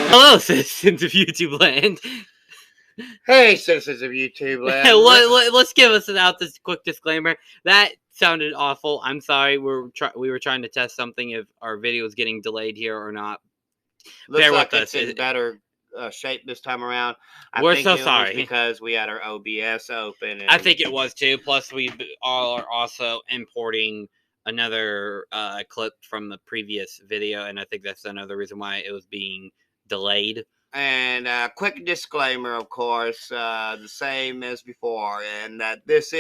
Hello, citizens of YouTube land. Hey, citizens of YouTube land. Let's give us out this quick disclaimer. That sounded awful. I'm sorry. We were trying to test something if our video is getting delayed here or not. Looks like it's in better shape this time around. We're so sorry. Was because we had our OBS open. I think it was too. Plus, we are also importing another clip from the previous video, and I think that's another reason why it was being delayed. And quick disclaimer, of course, the same as before, and that this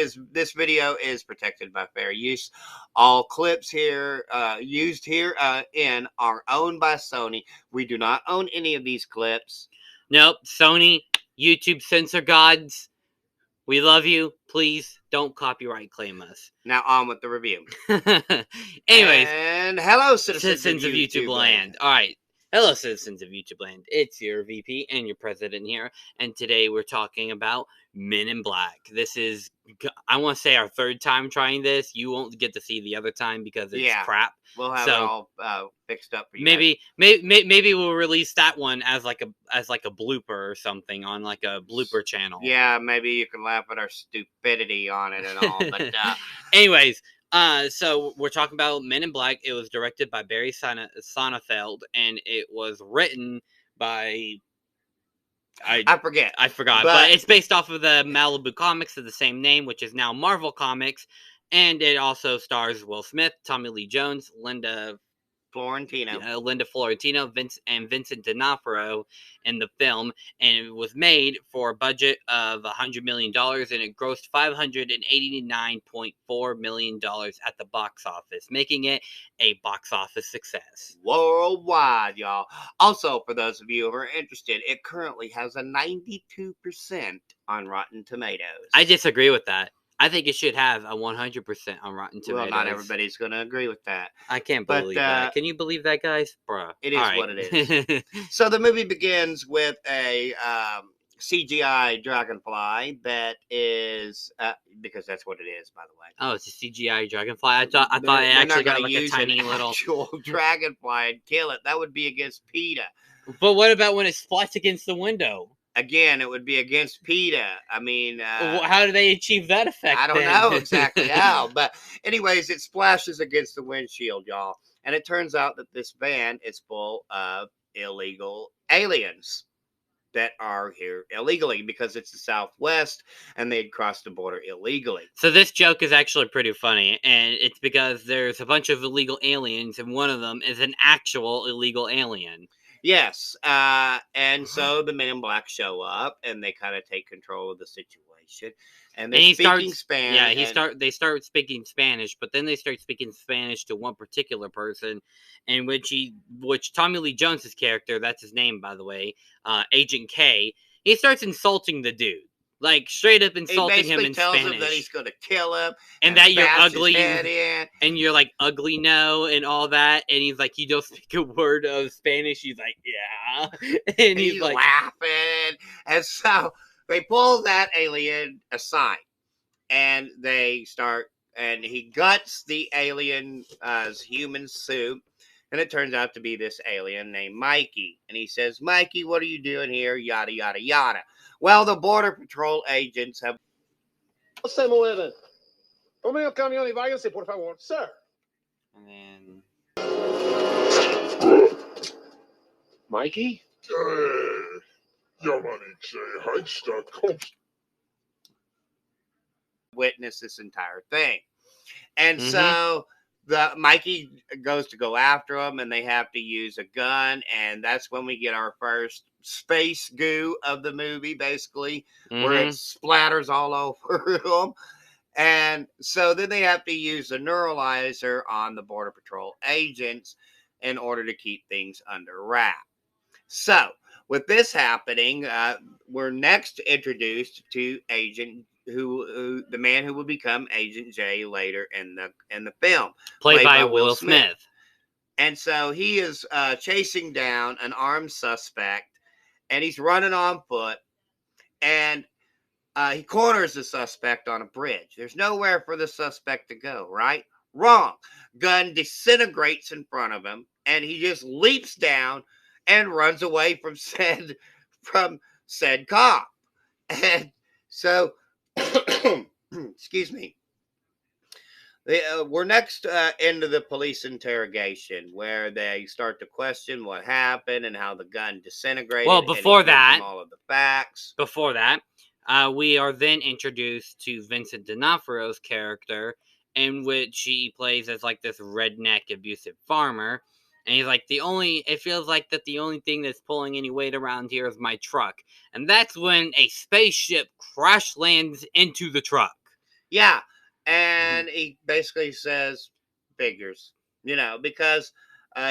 video is protected by fair use. All clips here used herein are owned by Sony. We do not own any of these clips. Nope, Sony, YouTube censor gods, we love you. Please don't copyright claim us. Now on with the review. Anyways, and hello, citizens of YouTube land. All right. Hello, citizens of YouTube land. It's your VP and your president here, and today we're talking about Men in Black. This is, I want to say, our third time trying this. You won't get to see the other time because it's crap. We'll have it all fixed up for you. Maybe we'll release that one as like a blooper or something on like a blooper channel. Yeah, maybe you can laugh at our stupidity on it and all. But anyways. So we're talking about Men in Black. It was directed by Barry Sonnenfeld, and it was written by I forgot, but it's based off of the Malibu comics of the same name, which is now Marvel Comics, and it also stars Will Smith, Tommy Lee Jones, Linda Florentino, Vincent D'Onofrio in the film, and it was made for a budget of $100 million, and it grossed $589.4 million at the box office, making it a box office success. Worldwide, y'all. Also, for those of you who are interested, it currently has a 92% on Rotten Tomatoes. I disagree with that. I think it should have a 100% on Rotten Tomatoes. Well, not everybody's going to agree with that. I can't believe that. Can you believe that, guys? Bruh. It is what it is. So the movie begins with a CGI dragonfly that is, because that's what it is, by the way. Oh, it's a CGI dragonfly? I thought it actually got like a tiny little actual dragonfly and kill it. That would be against PETA. But what about when it splats against the window? Again, it would be against PETA. I mean... how do they achieve that effect, I don't know exactly how. But anyways, it splashes against the windshield, y'all. And it turns out that this van is full of illegal aliens that are here illegally because it's the Southwest and they'd crossed the border illegally. So this joke is actually pretty funny. And it's because there's a bunch of illegal aliens and one of them is an actual illegal alien. Yes, and so the Men in Black show up, and they kind of take control of the situation, and they're speaking Spanish. Yeah, they start speaking Spanish, but then they start speaking Spanish to one particular person, and which Tommy Lee Jones's character, that's his name, by the way, Agent K, he starts insulting the dude. Like, straight up insulting him in Spanish. He basically tells him that he's going to kill him. And that you're ugly. And you're like, ugly no, and all that. And he's like, you don't speak a word of Spanish. He's like, yeah. And he's like laughing. And so they pull that alien aside. And they start, and he guts the alien's human suit. And it turns out to be this alien named Mikey. And he says, Mikey, what are you doing here? Yada, yada, yada. Well, the Border Patrol agents have... Se mueven. Tomen el camión y váyanse, por favor. Sir. And then... Mikey? Witness this entire thing. And so... Mikey goes to go after him, and they have to use a gun, and that's when we get our first space goo of the movie, basically, where it splatters all over him. And so then they have to use a neuralizer on the Border Patrol agents in order to keep things under wrap. So, with this happening, we're next introduced to Agent who the man who will become Agent J later in the film, played by Will Smith. And so he is chasing down an armed suspect, and he's running on foot, and he corners the suspect on a bridge. There's nowhere for the suspect to go, right? Wrong. Gun disintegrates in front of him, and he just leaps down and runs away from said cop. And so, excuse me. We're next into the police interrogation, where they start to question what happened and how the gun disintegrated. Well, before and he gives that, them all of the facts. Before that, we are then introduced to Vincent D'Onofrio's character, in which he plays as like this redneck abusive farmer. And he's like, it feels like that the only thing that's pulling any weight around here is my truck. And that's when a spaceship crash lands into the truck. Yeah. And he basically says, figures, because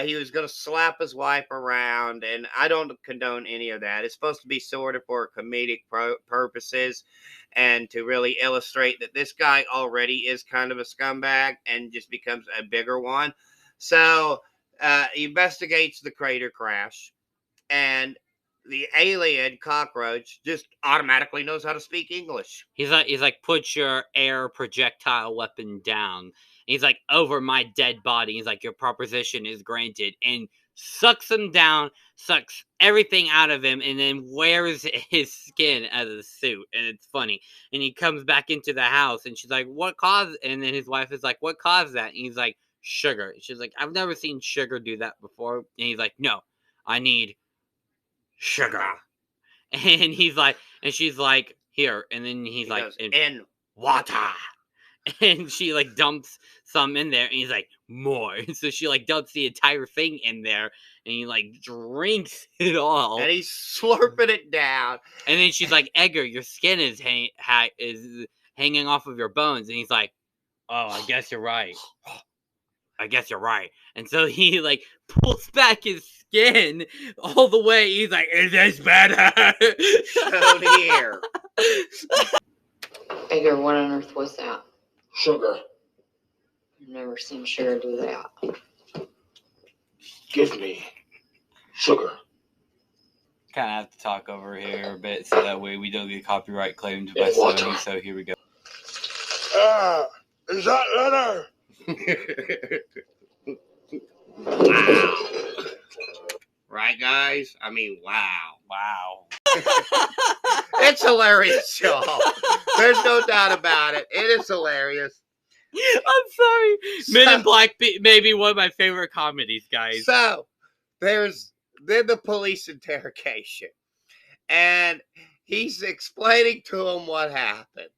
he was going to slap his wife around. And I don't condone any of that. It's supposed to be sort of for comedic purposes and to really illustrate that this guy already is kind of a scumbag and just becomes a bigger one. So he investigates the crater crash, and the alien cockroach just automatically knows how to speak English. He's like, put your air projectile weapon down. And he's like, over my dead body. He's like, your proposition is granted, and sucks him down, sucks everything out of him, and then wears his skin as a suit. And it's funny. And he comes back into the house, and she's like, what caused? And then his wife is like, what caused that? And he's like, sugar. And she's like, I've never seen sugar do that before. And he's like, no, I need sugar. And he's like, and she's like, here. And then he goes, in water. And she like dumps some in there, and he's like, more. And so she like dumps the entire thing in there, and he like drinks it all. And he's slurping it down. And then she's like, Edgar, your skin is hanging off of your bones. And he's like, oh, I guess you're right. I guess you're right. And so he like pulls back his skin all the way. He's like, is this better? Show here. Edgar, what on earth was that? Sugar. I've never seen sugar do that. Give me sugar. Kind of have to talk over here a bit so that way we don't get copyright claimed by Water. Sony. So here we go. Is that letter? Wow. Right, guys? I mean, wow. Wow. It's hilarious, y'all. There's no doubt about it. It is hilarious. I'm sorry. Men in Black may be one of my favorite comedies, guys. So, there's then the police interrogation. And he's explaining to them what happened.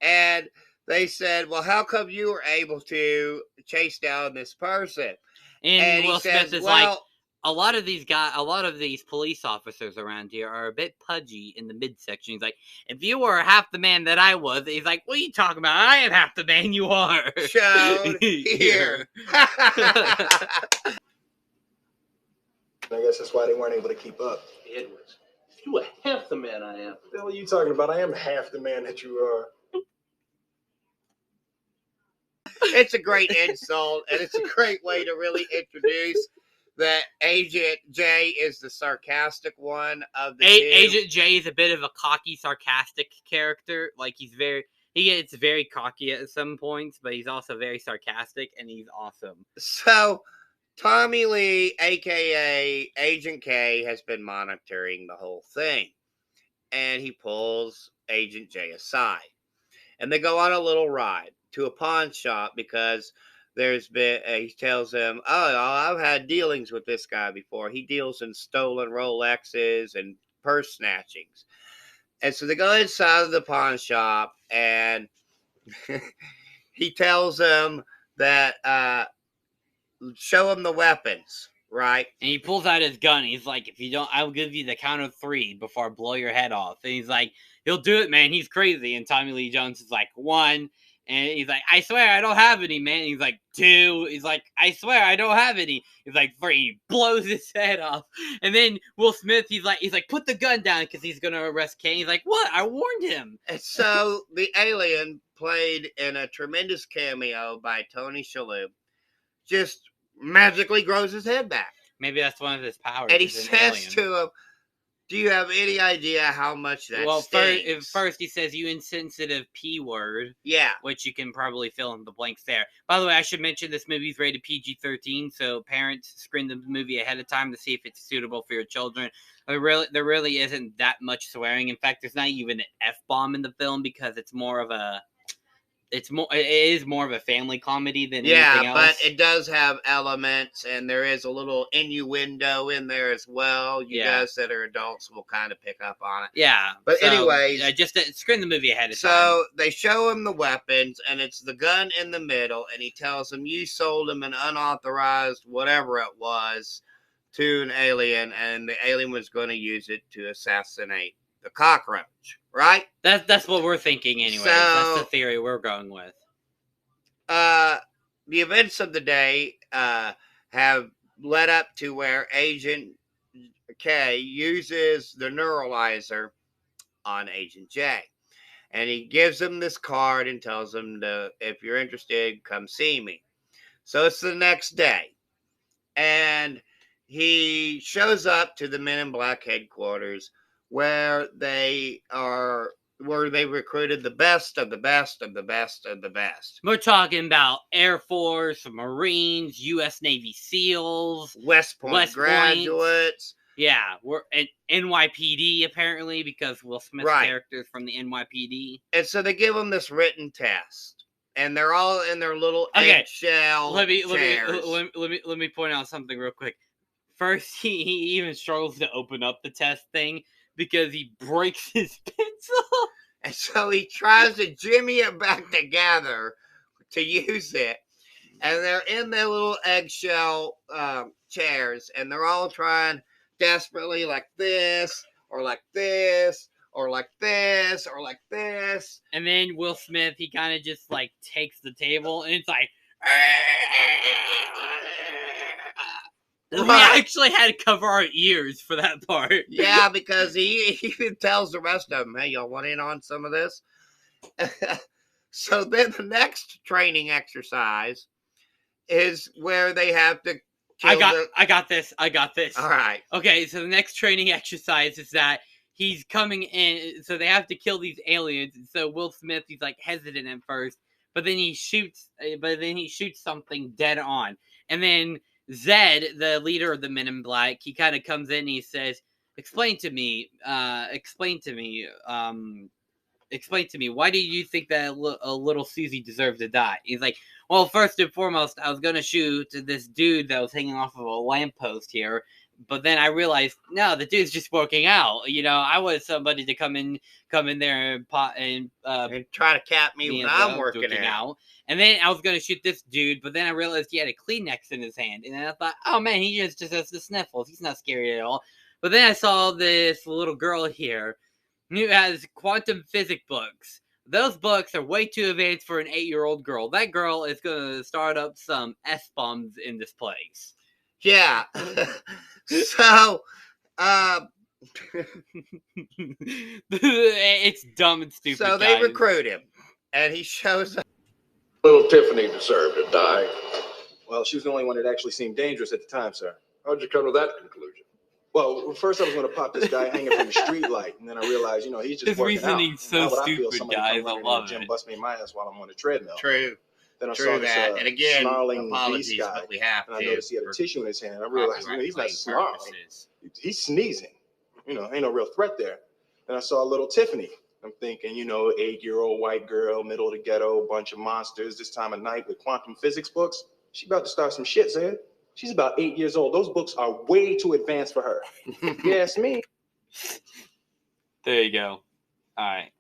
And they said, well, how come you were able to chase down this person? And Will Smith is well, like, a lot of these police officers around here are a bit pudgy in the midsection. He's like, if you were half the man that I was, he's like, what are you talking about? I am half the man you are. Shown here. I guess that's why they weren't able to keep up. Edwards, you were half the man I am. What the hell are you talking about? I am half the man that you are. It's a great insult, and it's a great way to really introduce that Agent J is the sarcastic one of the two. Agent J is a bit of a cocky, sarcastic character. Like, he gets very cocky at some points, but he's also very sarcastic, and he's awesome. So, Tommy Lee, a.k.a. Agent K, has been monitoring the whole thing, and he pulls Agent J aside. And they go on a little ride to a pawn shop because he tells him, oh, I've had dealings with this guy before. He deals in stolen Rolexes and purse snatchings. And so they go inside of the pawn shop, and he tells them that, show him the weapons, right? And he pulls out his gun. He's like, if you don't, I'll give you the count of 3 before I blow your head off. And he's like, he'll do it, man. He's crazy. And Tommy Lee Jones is like, 1. And he's like, I swear I don't have any, man. And he's like, 2. He's like, I swear I don't have any. He's like, 3. He blows his head off. And then Will Smith, he's like, put the gun down because he's gonna arrest Kane. He's like, what? I warned him. And so the alien, played in a tremendous cameo by Tony Shalhoub, just magically grows his head back. Maybe that's one of his powers. And he says to him, Do you have any idea how much that Well, stings? first he says, "You insensitive P word," Yeah. which you can probably fill in the blanks there. By the way, I should mention this movie's rated PG-13, so parents screen the movie ahead of time to see if it's suitable for your children. There really isn't that much swearing. In fact, there's not even an F-bomb in the film because it is more of a family comedy than anything Yeah, but else. it does have elements, and there is a little innuendo in there as well. You Yeah. guys that are adults will kind of pick up on it. Yeah, But so, anyways, just screen the movie ahead of time. so they show him the weapons, and it's the gun in the middle, and he tells him, you sold him an unauthorized whatever it was to an alien, and the alien was going to use it to assassinate the cockroach, right? That's what we're thinking anyway. That's the theory we're going with. The events of the day have led up to where Agent K uses the neuralizer on Agent J. And he gives him this card and tells him to, if you're interested, come see me. So it's the next day. And he shows up to the Men in Black headquarters where they recruited the best of the best of the best of the best. We're talking about Air Force, Marines, U.S. Navy SEALs, West Point graduates. Yeah, we're at NYPD apparently because Will Smith's character's from the NYPD. And so they give them this written test, and they're all in their little eggshell chairs. Let me point out something real quick. First, he even struggles to open up the test thing because he breaks his pencil. And so he tries to jimmy it back together to use it. And they're in their little eggshell chairs, and they're all trying desperately like this, or like this, or like this, or like this. And then Will Smith, he kind of just like takes the table, and it's like... We actually had to cover our ears for that part. Yeah, because he even tells the rest of them, hey, y'all want in on some of this? So then the next training exercise is where they have to kill I got this. All right. Okay, so the next training exercise is that he's coming in, so they have to kill these aliens. And so Will Smith, he's like hesitant at first, but then he shoots something dead on. And then Zed, the leader of the Men in Black, he kind of comes in and he says, explain to me, why do you think that a little Susie deserved to die? He's like, well, first and foremost, I was going to shoot this dude that was hanging off of a lamppost here, but then I realized, no, the dude's just working out. You know, I want somebody to come in there and try to cap me when I'm working out. And then I was going to shoot this dude, but then I realized he had a Kleenex in his hand. And then I thought, oh, man, he just has the sniffles. He's not scary at all. But then I saw this little girl here who has quantum physics books. Those books are way too advanced for an 8-year-old girl. That girl is going to start up some S-bombs in this place. Yeah. So, it's dumb and stupid. So they recruit him, and he shows up. Little Tiffany deserved to die. Well, she was the only one that actually seemed dangerous at the time, sir. How'd you come to that conclusion? Well, first I was going to pop this guy hanging from the street light, and then I realized, he's just his working out. His reasoning's so stupid, guys. I love it. Bust me in my ass while I'm on the treadmill. True. Then I saw this and again, snarling apologies, beast guy, but we have and I to. noticed he had a tissue in his hand. I realized, he's not snarling. He's sneezing. Ain't no real threat there. Then I saw little Tiffany. I'm thinking, 8-year-old white girl, middle of the ghetto, bunch of monsters, this time of night with quantum physics books. She about to start some shit, Zed. She's about 8 years old. Those books are way too advanced for her. Yes, me. There you go. All right.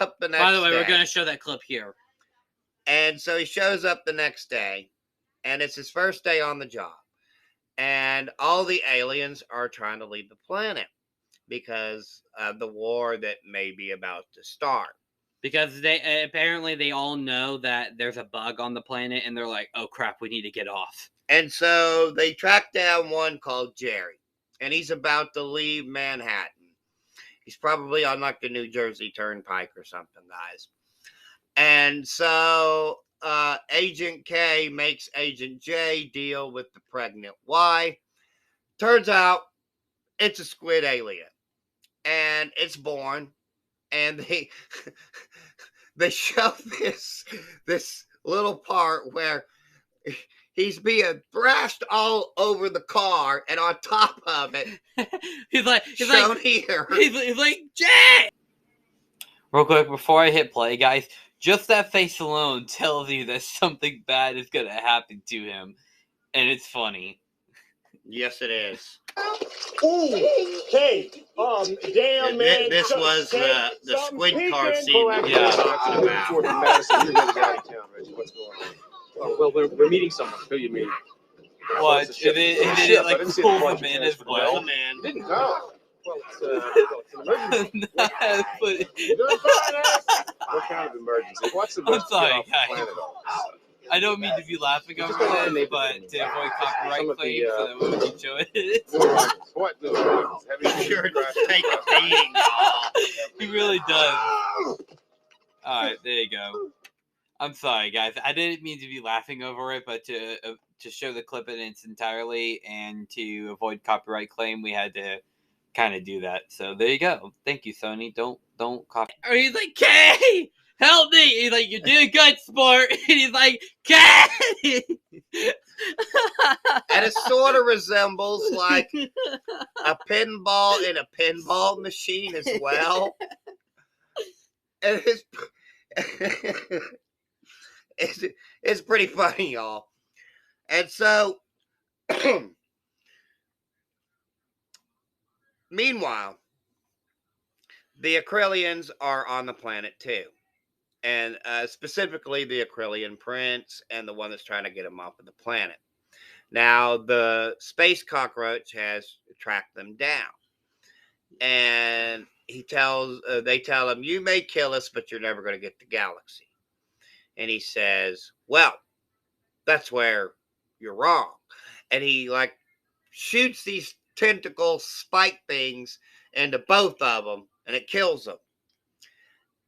By the way, we're going to show that clip here. And so he shows up the next day, and it's his first day on the job. And all the aliens are trying to leave the planet because of the war that may be about to start. Because they apparently they all know that there's a bug on the planet, and they're like, oh, crap, we need to get off. And so they track down one called Jerry, and he's about to leave Manhattan. He's probably on like the New Jersey Turnpike or something, guys. And so Agent K makes Agent J deal with the pregnant wife. Turns out it's a squid alien, and it's born, and they show this little part where he's being thrashed all over the car, and on top of it, he's like, here. He's like, Jay! Real quick, before I hit play, guys, just that face alone tells you that something bad is going to happen to him. And it's funny. Yes, it is. Ooh, hey, damn, man. This was the squid car scene that we Yeah. were talking about. What's going on? Well, we're meeting someone. Who are you meeting? What? Did it like pull him in as well? Man. Didn't go. Well, it's an emergency. But- What kind of emergency? What's the I'm best sorry, off the guys. planet all of I don't mean to be laughing over this, but to avoid copyright claims, so that we can show it. What? Sure, take a beating. He really does. Alright, there you go. I'm sorry, guys. I didn't mean to be laughing over it, but to show the clip in its entirely and to avoid copyright claim, we had to kind of do that. So there you go. Thank you, Sony. Don't copy. Or he's like, Kay, help me. He's like, you're doing good, sport. And he's like, Kay. And it sort of resembles like a pinball in a pinball machine as well. And it's pretty funny, y'all. And so, meanwhile, the Acrylians are on the planet too. And specifically the Acrylian prince and the one that's trying to get him off of the planet. Now, the space cockroach has tracked them down. And they tell him, you may kill us, but you're never going to get the galaxy. And he says, well, that's where you're wrong. And he like shoots these tentacle spike things into both of them, and it kills them.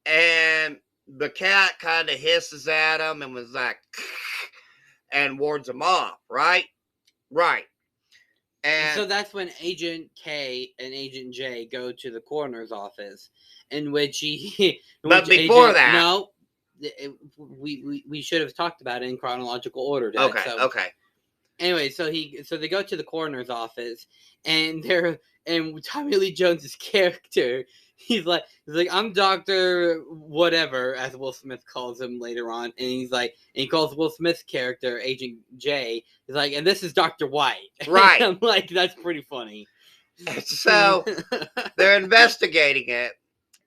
And the cat kind of hisses at him and was like, and wards him off, right? Right. And so that's when Agent K and Agent J go to the coroner's office, in which he. But before that, no, we should have talked about it in chronological order. Dad. Okay. So, okay. Anyway, so they go to the coroner's office, and Tommy Lee Jones's character, he's like, I'm Dr. Whatever, as Will Smith calls him later on, and he calls Will Smith's character Agent J. He's like, and this is Dr. White. Right. I'm like, that's pretty funny. So they're investigating it,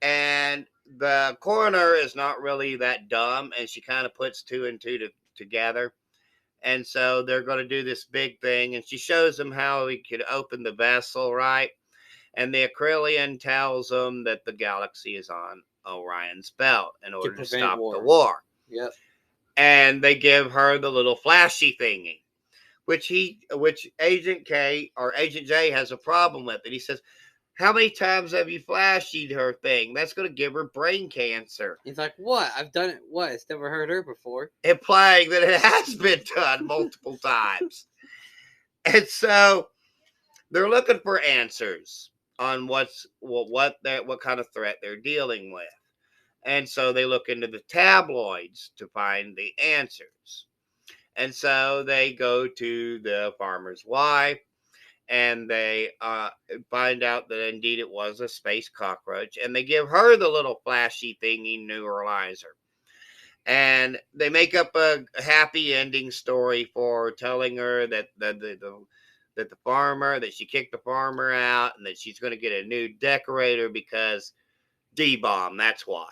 and the coroner is not really that dumb, and she kind of puts two and two together. And so they're going to do this big thing, and she shows them how he could open the vessel, right? And the Acrylian tells them that the galaxy is on Orion's belt in order to stop the war. Yep. And they give her the little flashy thingy, which Agent K or Agent J has a problem with. And he says, how many times have you flashied her thing? That's going to give her brain cancer. He's like, what? I've done it. What? It's never heard her before. Implying that it has been done multiple times. And so they're looking for answers on what kind of threat they're dealing with. And so they look into the tabloids to find the answers. And so they go to the farmer's wife, and they find out that indeed it was a space cockroach, and they give her the little flashy thingy neuralizer. And they make up a happy ending story for telling her that that she kicked the farmer out, and that she's going to get a new decorator because D-bomb, that's why.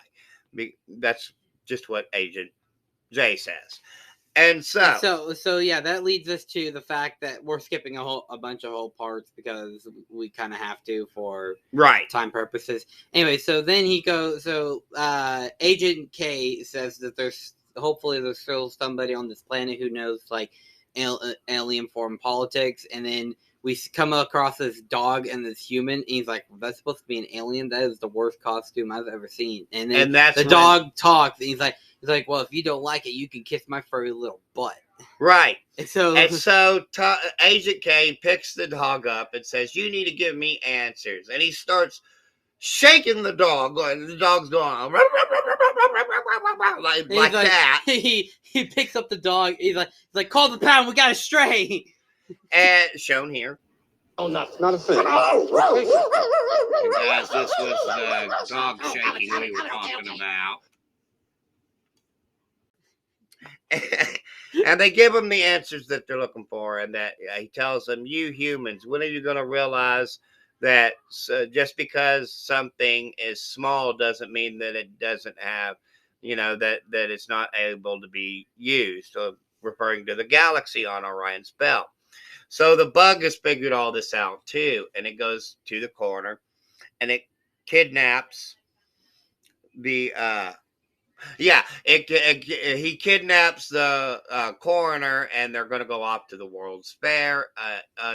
That's just what Agent J says. And so yeah, that leads us to the fact that we're skipping a bunch of whole parts because we kind of have to for time purposes. Anyway, so then he goes. So Agent K says that there's still somebody on this planet who knows like alien form politics, and then we come across this dog and this human, and he's like, well, that's supposed to be an alien? That is the worst costume I've ever seen. And then dog talks, and he's like, well, if you don't like it, you can kiss my furry little butt. Right. And so, Agent K picks the dog up and says, "You need to give me answers." And he starts shaking the dog, like the dog's going like he's like, that. he picks up the dog. He's like, call the pound. We got a stray. And shown here. Oh, not a thing. And guys, this was the dog shaking we were talking about. And they give them the answers that they're looking for, and that he tells them, "You humans, when are you going to realize that just because something is small doesn't mean that it doesn't have, that it's not able to be used?" So referring to the galaxy on Orion's belt. So the bug has figured all this out too, and it goes to the corner, and it kidnaps the he kidnaps the coroner, and they're going to go off to the World's Fair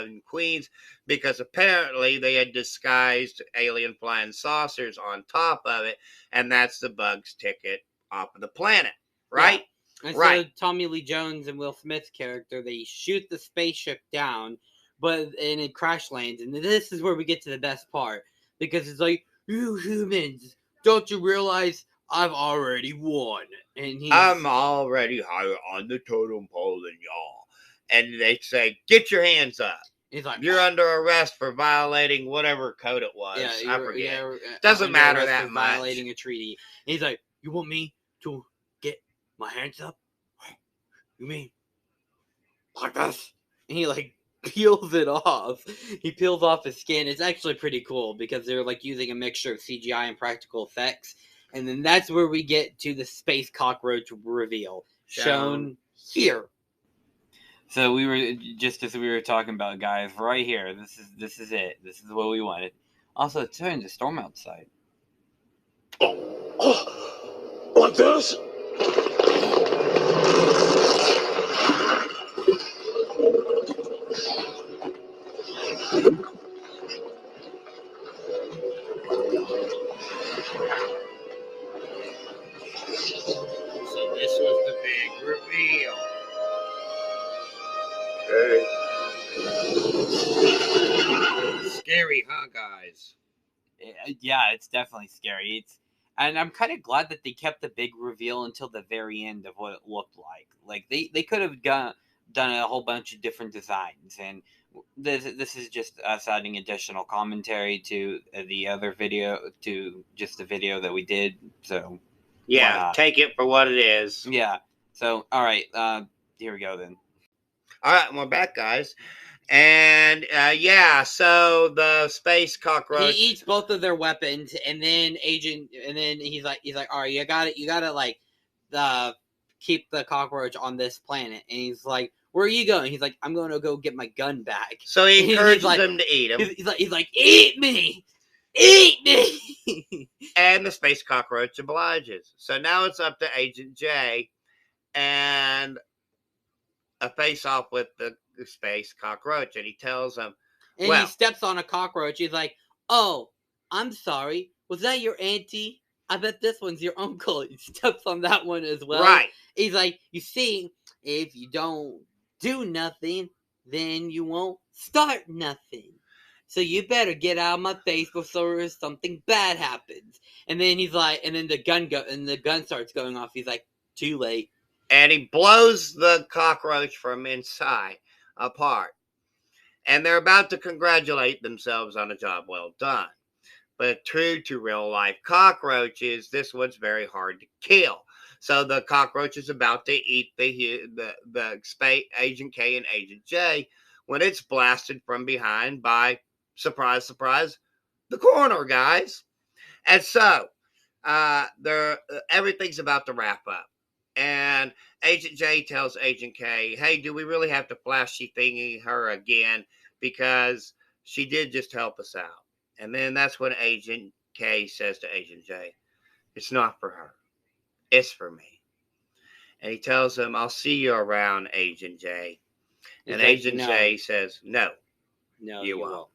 in Queens, because apparently they had disguised alien flying saucers on top of it, and that's the bug's ticket off of the planet, right? And Right. so Tommy Lee Jones and Will Smith's character, they shoot the spaceship down, and it crash lands. And this is where we get to the best part, because it's like, "You humans, don't you realize I've already won?" And I'm already higher on the totem pole than y'all. And they say, "Get your hands up. he's like, You're under arrest for violating whatever code it was." I forget. Doesn't under matter arrest that for much. violating a treaty. And he's like, "You want me to get my hands up? You mean like this?" And he like peels it off. He peels off his skin. It's actually pretty cool, because they're like using a mixture of CGI and practical effects. And then that's where we get to the space cockroach reveal, shown here. So we were just as we were talking about, guys, right here. This is it. This is what we wanted. Also, it's starting to storm outside. Like this? So this was the big reveal. Scary, huh, guys? Yeah, it's definitely scary. And I'm kind of glad that they kept the big reveal until the very end of what it looked like. Like they could have done a whole bunch of different designs, and this is just us adding additional commentary to the other video, to just the video that we did. So Yeah, take it for what it is. yeah. So all right, here we go then. All right, we're back, guys. And so the space cockroach. He eats both of their weapons, and then he's like, all right, you gotta like, keep the cockroach on this planet. And he's like, where are you going? He's like, I'm going to go get my gun back. So he encourages them to eat him. He's like, eat me, eat me. And the space cockroach obliges. So now it's up to Agent J and a face-off with the space cockroach, and he tells him, and he steps on a cockroach. He's like, "Oh, I'm sorry. Was that your auntie? I bet this one's your uncle." He steps on that one as well. Right. He's like, "You see, if you don't do nothing, then you won't start nothing. So you better get out of my face before something bad happens." And then he's like, and then the gun starts going off. He's like, "Too late." And he blows the cockroach from inside apart. And they're about to congratulate themselves on a job well done. But true to real life cockroaches, this one's very hard to kill. So the cockroach is about to eat the space Agent K and Agent J when it's blasted from behind by, surprise, surprise, the coroner, guys. And so everything's about to wrap up. And Agent J tells Agent K, "Hey, do we really have to flashy thingy her again? Because she did just help us out." And then that's when Agent K says to Agent J, "It's not for her. It's for me." And he tells him, "I'll see you around, Agent J." And Agent J says, No, you won't.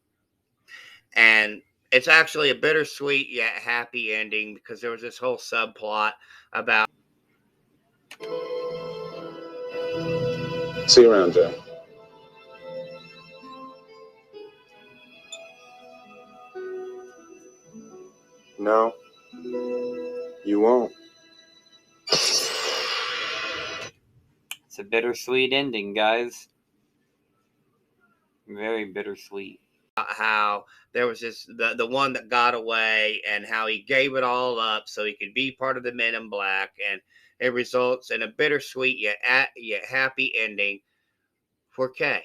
And it's actually a bittersweet yet happy ending, because there was this whole subplot about See you around, Joe. No, you won't. It's a bittersweet ending, guys. Very bittersweet. How there was this the one that got away, and how he gave it all up so he could be part of the Men in Black, and it results in a bittersweet yet happy ending for Kay.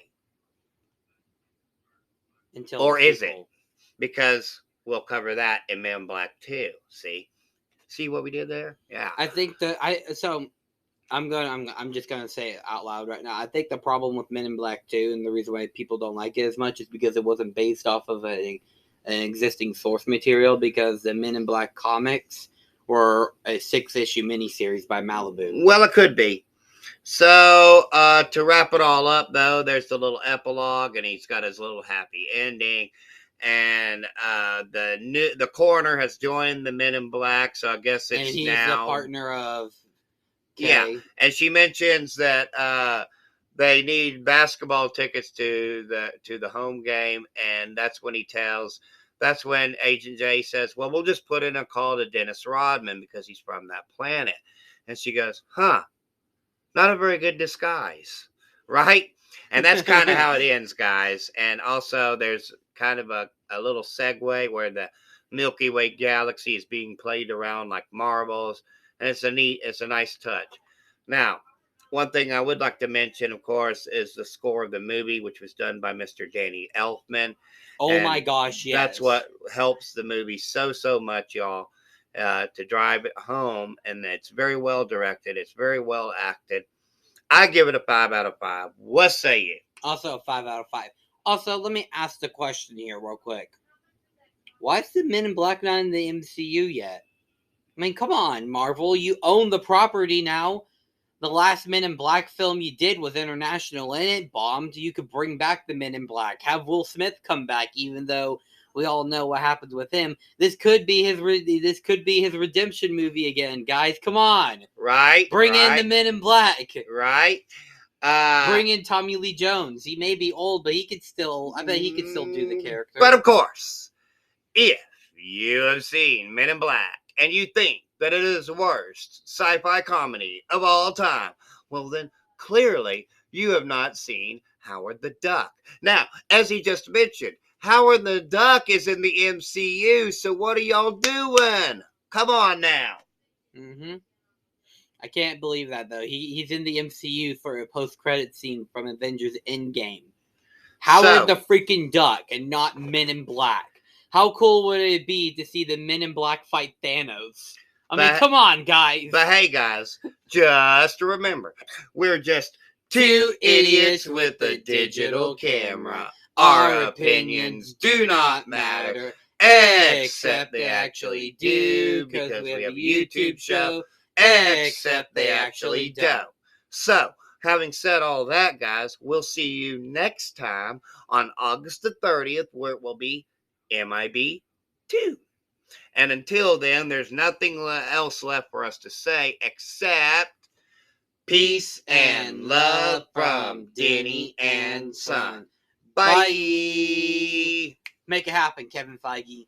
Until Or the is it? sequel. Because we'll cover that in Men in Black 2. See what we did there? Yeah. I think I'm just gonna say it out loud right now. I think the problem with Men in Black 2 and the reason why people don't like it as much is because it wasn't based off of an existing source material, because the Men in Black comics were a 6-issue miniseries by Malibu. Well, it could be. So, to wrap it all up, though, there's the little epilogue, and he's got his little happy ending. And the coroner has joined the Men in Black, so I guess it's and he's now the partner of Kay. Yeah, and she mentions that they need basketball tickets to the home game, and that's when Agent J says, "Well, we'll just put in a call to Dennis Rodman because he's from that planet." And she goes, "Huh, not a very good disguise, right?" And that's kind of how it ends, guys. And also, there's kind of a little segue where the Milky Way galaxy is being played around like marbles. And it's a nice touch. Now, one thing I would like to mention, of course, is the score of the movie, which was done by Mr. Danny Elfman. Oh And my gosh, yes. That's what helps the movie so much, y'all, to drive it home. And it's very well directed. It's very well acted. I give it a 5 out of 5. What say you? Also a 5 out of 5. Also, let me ask the question here real quick. Why is the Men in Black not in the MCU yet? I mean, come on, Marvel. You own the property now. The last Men in Black film you did was international and it bombed. You could bring back the Men in Black. Have Will Smith come back, even though we all know what happened with him. This could be his redemption movie again, guys. Come on. Right. Bring in the Men in Black. Right. Bring in Tommy Lee Jones. He may be old, but I bet he could still do the character. But of course, if you have seen Men in Black and you think that it is the worst sci-fi comedy of all time, well then clearly you have not seen Howard the Duck. Now, as he just mentioned, Howard the Duck is in the MCU, so what are y'all doing? Come on now. Mm-hmm. I can't believe that, though. He's in the MCU for a post-credit scene from Avengers Endgame. Howard the freaking Duck and not Men in Black. How cool would it be to see the Men in Black fight Thanos? I mean, come on, guys. But hey, guys, just remember, we're just two idiots with a digital camera. Our opinions do not matter, except they actually do, because we have a YouTube show, except they actually don't. So, having said all that, guys, we'll see you next time on August the 30th, where it will be MIB 2. And until then, there's nothing else left for us to say except peace and love from Denny and Son. Bye. Make it happen, Kevin Feige.